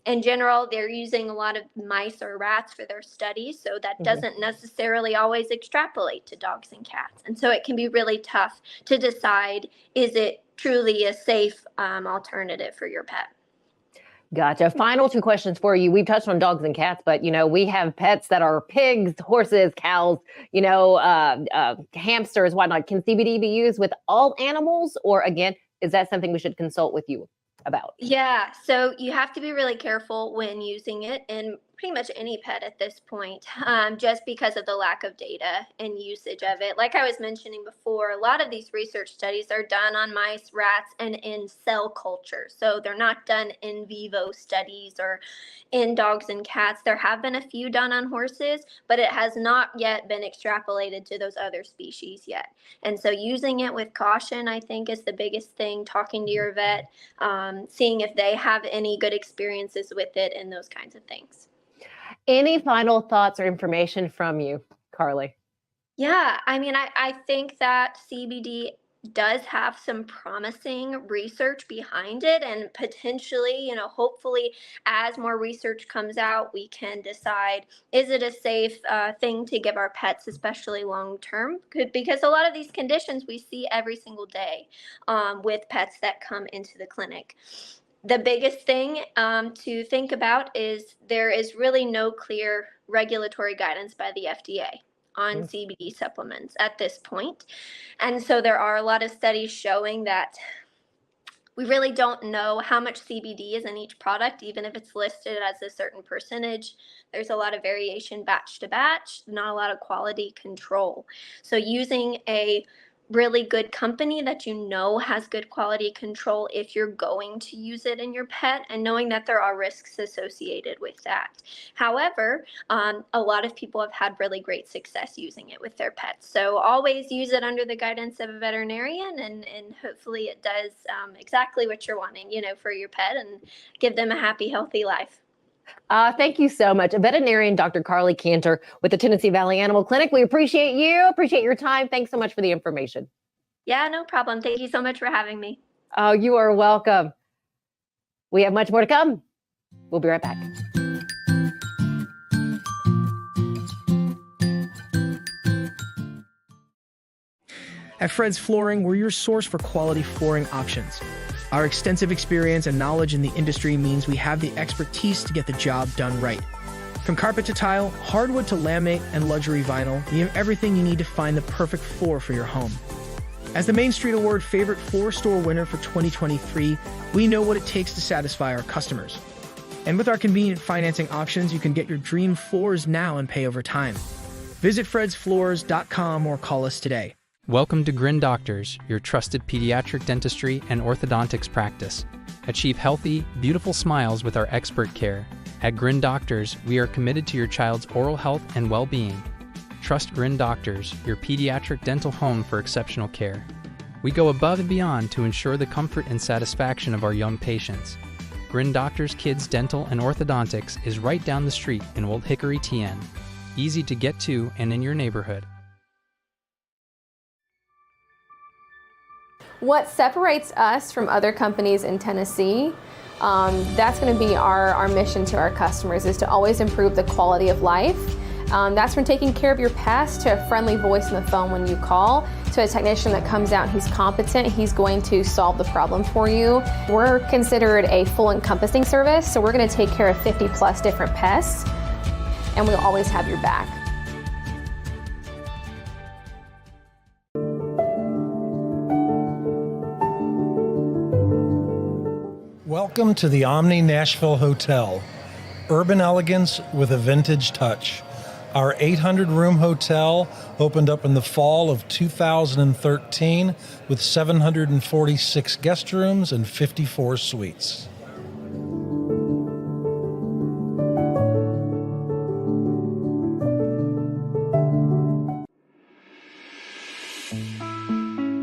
In general, they're using a lot of mice or rats for their studies, so that doesn't necessarily always extrapolate to dogs and cats. And so it can be really tough to decide, is it truly a safe alternative for your pet? Gotcha. Final two questions for you. We've touched on dogs and cats, but we have pets that are pigs, horses, cows, hamsters, whatnot. Can CBD be used with all animals, or again, is that something we should consult with you about? Yeah, so you have to be really careful when using it in pretty much any pet at this point, just because of the lack of data and usage of it. Like I was mentioning before, a lot of these research studies are done on mice, rats, and in cell culture. So they're not done in vivo studies or in dogs and cats. There have been a few done on horses, but it has not yet been extrapolated to those other species yet. And so using it with caution, I think, is the biggest thing. Talking to your vet, seeing if they have any good experiences with it and those kinds of things. Any final thoughts or information from you, Carly? Yeah, I mean, I think that CBD does have some promising research behind it, and potentially, hopefully as more research comes out, we can decide, is it a safe thing to give our pets, especially long term? Because a lot of these conditions we see every single day with pets that come into the clinic. The biggest thing to think about is there is really no clear regulatory guidance by the FDA on CBD supplements at this point. And so there are a lot of studies showing that we really don't know how much CBD is in each product, even if it's listed as a certain percentage. There's a lot of variation batch to batch, not a lot of quality control. So using a really good company that you know has good quality control if you're going to use it in your pet, and knowing that there are risks associated with that. However, a lot of people have had really great success using it with their pets. So always use it under the guidance of a veterinarian, and hopefully it does exactly what you're wanting, for your pet, and give them a happy, healthy life. Thank you so much. Veterinarian Dr. Carly Canter with the Tennessee Valley Animal Clinic. We appreciate you. Appreciate your time. Thanks so much for the information. Yeah, no problem. Thank you so much for having me. Oh, you are welcome. We have much more to come. We'll be right back. At Fred's Flooring, we're your source for quality flooring options. Our extensive experience and knowledge in the industry means we have the expertise to get the job done right. From carpet to tile, hardwood to laminate, and luxury vinyl, we have everything you need to find the perfect floor for your home. As the Main Street Award Favorite Floor Store winner for 2023, we know what it takes to satisfy our customers. And with our convenient financing options, you can get your dream floors now and pay over time. Visit fredsfloors.com or call us today. Welcome to Grin Doctors, your trusted pediatric dentistry and orthodontics practice. Achieve healthy, beautiful smiles with our expert care. At Grin Doctors, we are committed to your child's oral health and well-being. Trust Grin Doctors, your pediatric dental home for exceptional care. We go above and beyond to ensure the comfort and satisfaction of our young patients. Grin Doctors Kids Dental and Orthodontics is right down the street in Old Hickory, TN. Easy to get to and in your neighborhood. What separates us from other companies in Tennessee, that's going to be our mission to our customers, is to always improve the quality of life. That's from taking care of your pets to a friendly voice on the phone when you call, to a technician that comes out and he's competent, he's going to solve the problem for you. We're considered a full encompassing service, so we're going to take care of 50 plus different pests, and we'll always have your back. Welcome to the Omni Nashville Hotel. Urban elegance with a vintage touch. Our 800-room hotel opened up in the fall of 2013 with 746 guest rooms and 54 suites.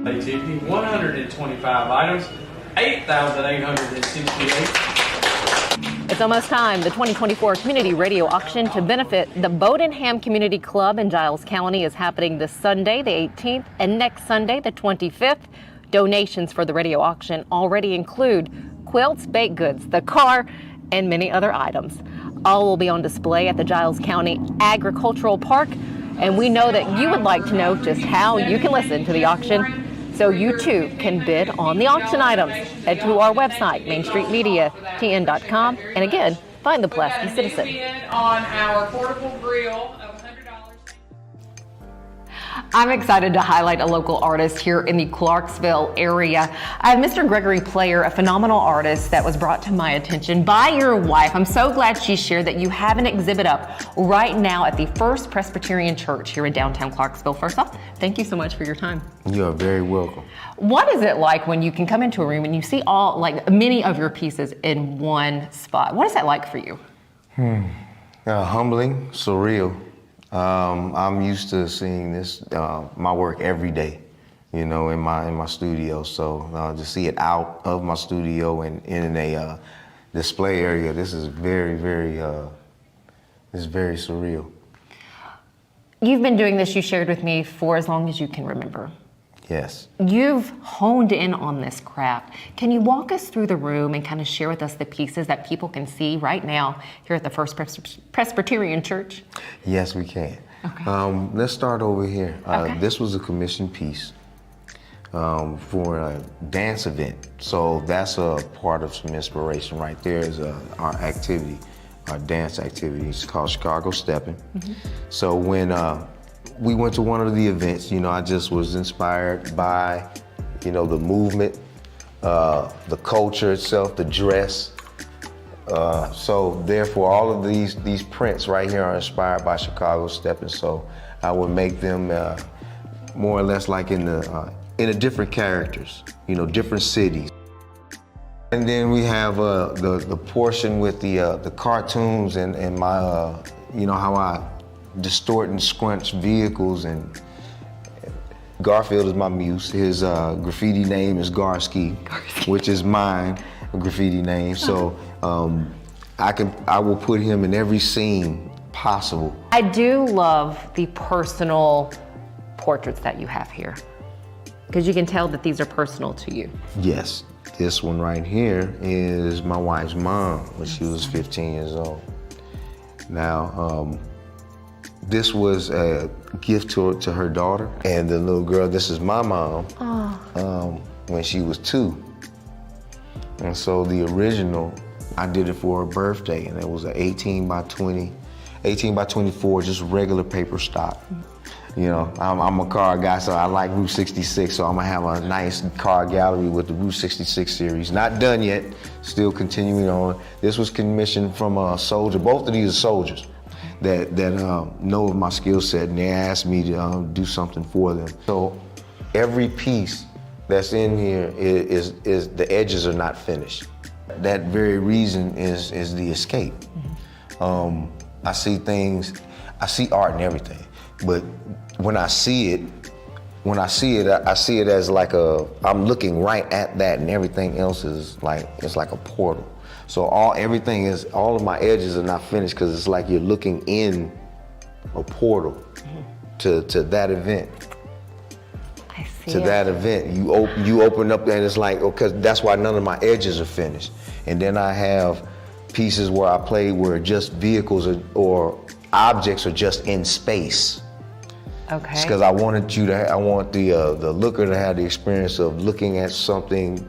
Tiffany, 125 items, 8,868. It's almost time. The 2024 Community Radio Auction to benefit the Bodenham Community Club in Giles County is happening this Sunday, the 18th, and next Sunday, the 25th. Donations for the radio auction already include quilts, baked goods, the car, and many other items. All will be on display at the Giles County Agricultural Park, and we know that you would like to know just how you can listen to the auction, so you too can bid on the auction items. Head to our website, mainstreetmediatn.com, and again, find the Pulaski Citizen. On our portable grill of $100. I'm excited to highlight a local artist here in the Clarksville area. I have Mr. Gregory Player, a phenomenal artist that was brought to my attention by your wife. I'm so glad she shared that you have an exhibit up right now at the First Presbyterian Church here in downtown Clarksville. First off, thank you so much for your time. You are very welcome. What is it like when you can come into a room and you see many of your pieces in one spot? What is that like for you? Humbling, surreal. I'm used to seeing this, my work every day, in my studio. So to see it out of my studio and in a display area, this is very, very, it's very surreal. You've been doing this, you shared with me, for as long as you can remember. Yes. You've honed in on this craft. Can you walk us through the room and kind of share with us the pieces that people can see right now here at the First Presbyterian Church? Yes, we can. Okay. Let's start over here. Okay. This was a commissioned piece. for a dance event. So that's a part of some inspiration right there is our activity, our dance activity. It's called Chicago Steppin'. So when we went to one of the events, you know, I just was inspired by, you know, the movement, the culture itself, the dress. So therefore, all of these prints right here are inspired by Chicago Steppin'. So I would make them more or less like in the different characters, you know, different cities. And then we have the portion with the cartoons and my, you know, how I distort and scrunch vehicles. And Garfield is my muse. His graffiti name is Garski, which is mine, a graffiti name. So I will put him in every scene possible. I do love the personal portraits that you have here, because you can tell that these are personal to you. Yes, this one right here is my wife's mom when she was 15 years old. Now, this was a gift to her daughter, and the little girl, this is my mom, when she was 2. And so the original, I did it for her birthday, and it was an 18 by 24, just regular paper stock. You know, I'm a car guy, so I like Route 66, so I'm gonna have a nice car gallery with the Route 66 series. Not done yet, still continuing on. This was commissioned from a soldier. Both of these are soldiers that know of my skill set, and they asked me to do something for them. So every piece that's in here is the edges are not finished. That very reason is the escape. I see things, I see art and everything, but when I see it, I see it as like I'm looking right at that, and everything else is like, it's like a portal. So all of my edges are not finished, because it's like you're looking in a portal to that event. I see to that event. You open up and it's like, because that's why none of my edges are finished. And then I have pieces where I play where just vehicles or objects are just in space. Okay. Because I want the looker to have the experience of looking at something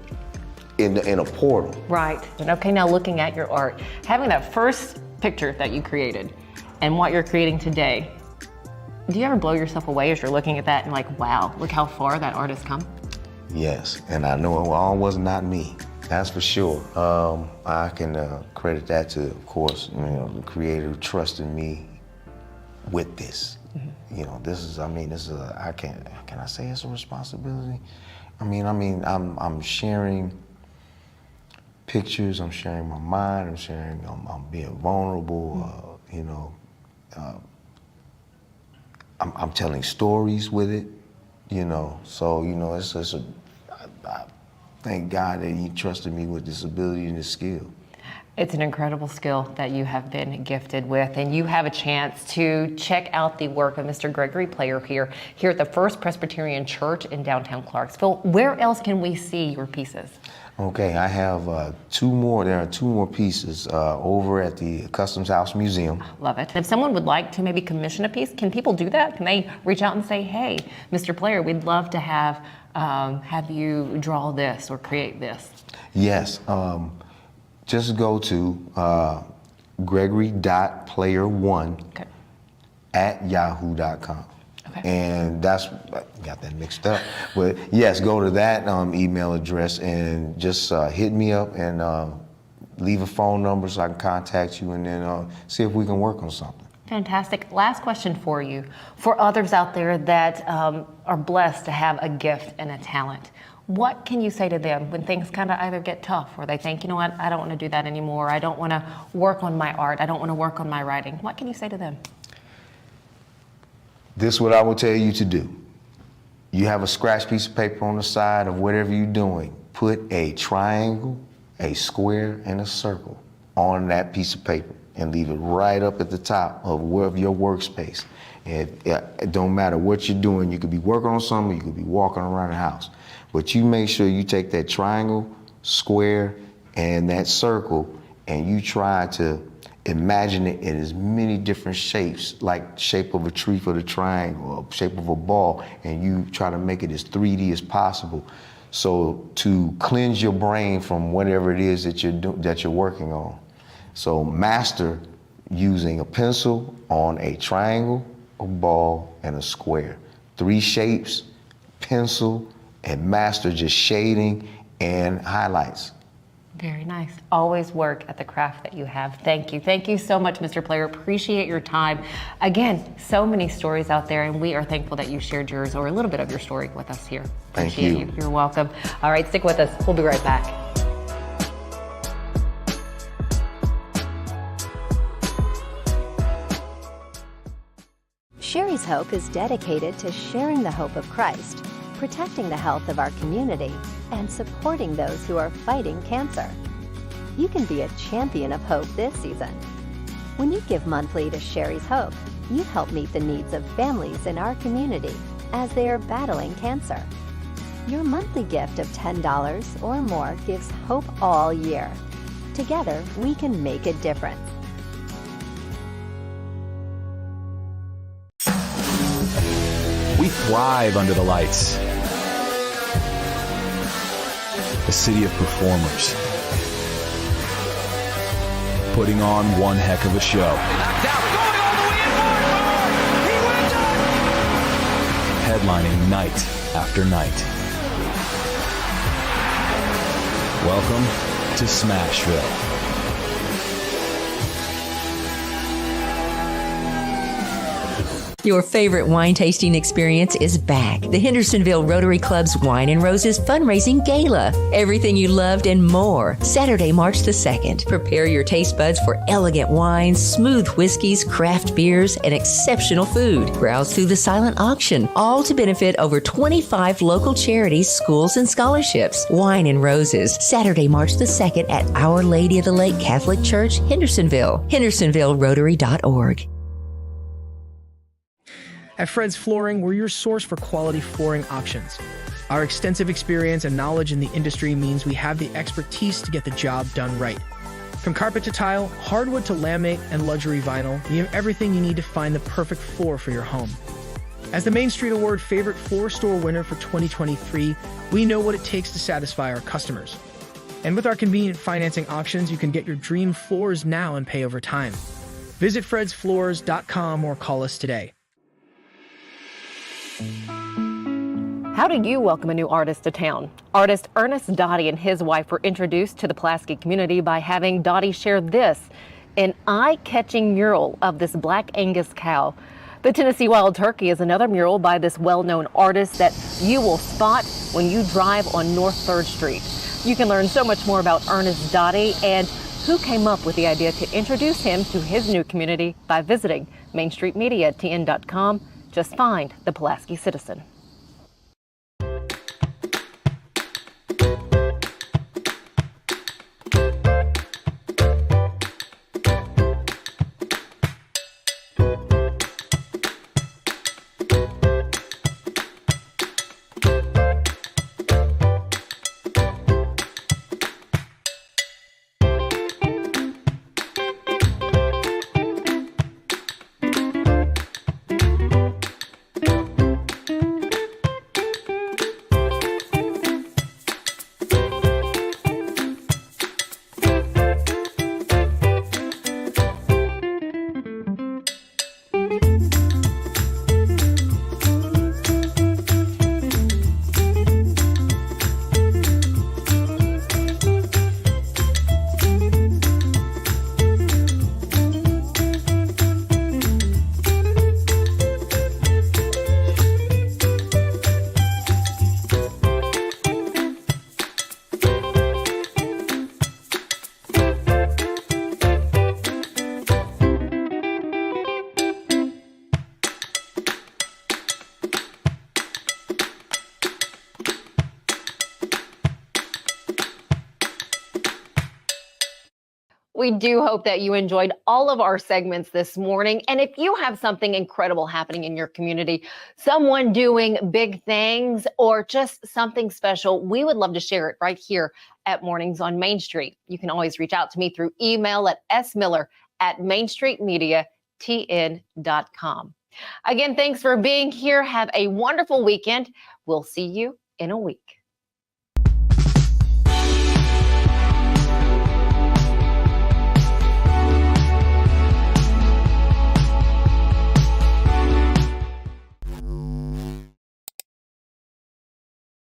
in a portal. Right. And okay, now looking at your art, having that first picture that you created and what you're creating today, do you ever blow yourself away as you're looking at that and like, wow, look how far that art has come? Yes, and I know it all was not me. That's for sure. I can credit that to, of course, you know, the creator who trusted me with this. You know, can I say it's a responsibility? I'm sharing pictures, I'm sharing my mind, I'm being vulnerable, you know. I'm telling stories with it, you know. So, you know, I thank God that he trusted me with this ability and this skill. It's an incredible skill that you have been gifted with, and you have a chance to check out the work of Mr. Gregory Player here at the First Presbyterian Church in downtown Clarksville. Where else can we see your pieces? Okay, I have 2 more. There are 2 more pieces over at the Customs House Museum. Love it. If someone would like to maybe commission a piece, can people do that? Can they reach out and say, hey, Mr. Player, we'd love to have you draw this or create this? Yes. Just go to gregory.player1 at yahoo.com. Okay. And got that mixed up. But yes, go to that email address and just hit me up and leave a phone number so I can contact you, and then see if we can work on something. Fantastic. Last question for you. For others out there that are blessed to have a gift and a talent, what can you say to them when things kind of either get tough or they think, you know what, I don't want to do that anymore. I don't want to work on my art. I don't want to work on my writing. What can you say to them? This is what I will tell you to do. You have a scratch piece of paper on the side of whatever you're doing. Put a triangle, a square, and a circle on that piece of paper and leave it right up at the top of your workspace. It don't matter what you're doing. You could be working on something, you could be walking around the house. But you make sure you take that triangle, square, and that circle, and you try to imagine it in as many different shapes, like shape of a tree for the triangle, or shape of a ball, and you try to make it as 3D as possible. So to cleanse your brain from whatever it is that you're working on. So master using a pencil on a triangle, a ball, and a square. 3 shapes, pencil, and master just shading and highlights. Very nice. Always work at the craft that you have. Thank you. Thank you so much, Mr. Player. Appreciate your time. Again, so many stories out there, and we are thankful that you shared yours or a little bit of your story with us here. Thank Appreciate you. You're welcome. All right, stick with us. We'll be right back. Sherry's Hope is dedicated to sharing the hope of Christ, protecting the health of our community, and supporting those who are fighting cancer. You can be a champion of hope this season. When you give monthly to Sherry's Hope, you help meet the needs of families in our community as they are battling cancer. Your monthly gift of $10 or more gives hope all year. Together, we can make a difference. We thrive under the lights. A city of performers, putting on one heck of a show. Headlining night after night. Welcome to Smashville. Your favorite wine tasting experience is back. The Hendersonville Rotary Club's Wine and Roses Fundraising Gala. Everything you loved and more. Saturday, March the 2nd. Prepare your taste buds for elegant wines, smooth whiskeys, craft beers, and exceptional food. Browse through the silent auction, all to benefit over 25 local charities, schools, and scholarships. Wine and Roses, Saturday, March the 2nd at Our Lady of the Lake Catholic Church, Hendersonville. HendersonvilleRotary.org. At Fred's Flooring, we're your source for quality flooring options. Our extensive experience and knowledge in the industry means we have the expertise to get the job done right. From carpet to tile, hardwood to laminate, and luxury vinyl, we have everything you need to find the perfect floor for your home. As the Main Street Award Favorite Floor Store winner for 2023, we know what it takes to satisfy our customers. And with our convenient financing options, you can get your dream floors now and pay over time. Visit fredsfloors.com or call us today. How do you welcome a new artist to town? Artist Ernest Dottie and his wife were introduced to the Pulaski community by having Dottie share this, an eye-catching mural of this Black Angus cow. The Tennessee Wild Turkey is another mural by this well-known artist that you will spot when you drive on North 3rd Street. You can learn so much more about Ernest Dottie and who came up with the idea to introduce him to his new community by visiting mainstreetmediatn.com. Just find the Pulaski Citizen. We do hope that you enjoyed all of our segments this morning. And if you have something incredible happening in your community, someone doing big things, or just something special, we would love to share it right here at Mornings on Main Street. You can always reach out to me through email at smiller at mainstreetmediatn.com. Again, thanks for being here. Have a wonderful weekend. We'll see you in a week.